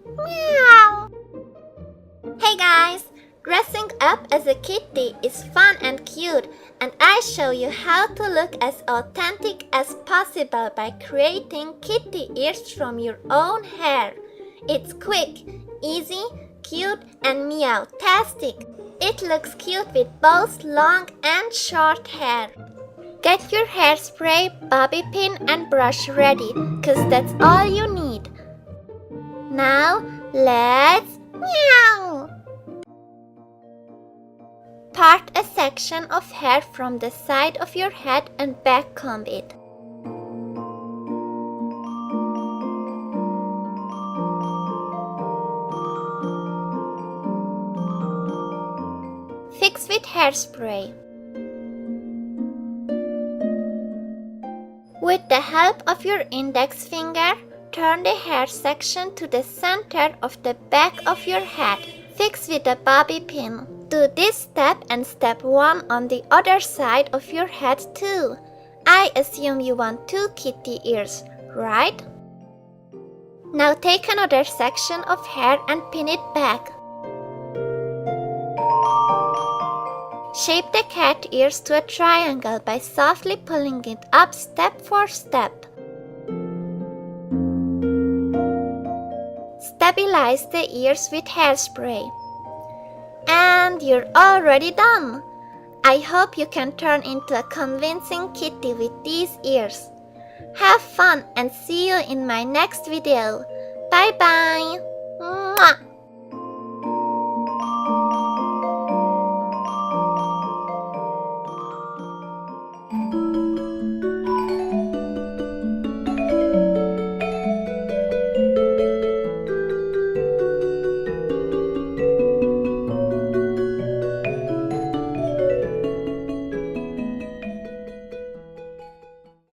Meow. Hey guys! Dressing up as a kitty is fun and cute, and I show you how to look as authentic as possible by creating kitty ears from your own hair. It's quick, easy, cute, and meow-tastic. It looks cute with both long and short hair. Get your hairspray, bobby pin, and brush ready, cause that's all you need. Now, let's meow! Part a section of hair from the side of your head and backcomb it. Fix with hairspray. With the help of your index finger, turn the hair section to the center of the back of your head. Fix with a bobby pin. Do this step and step 1 on the other side of your head too. I assume you want 2 kitty ears, right? Now take another section of hair and pin it back. Shape the cat ears to a triangle by softly pulling it up step for step. Stabilize the ears with hairspray. And you're already done! I hope you can turn into a convincing kitty with these ears. Have fun and see you in my next video. Bye bye! Mwah!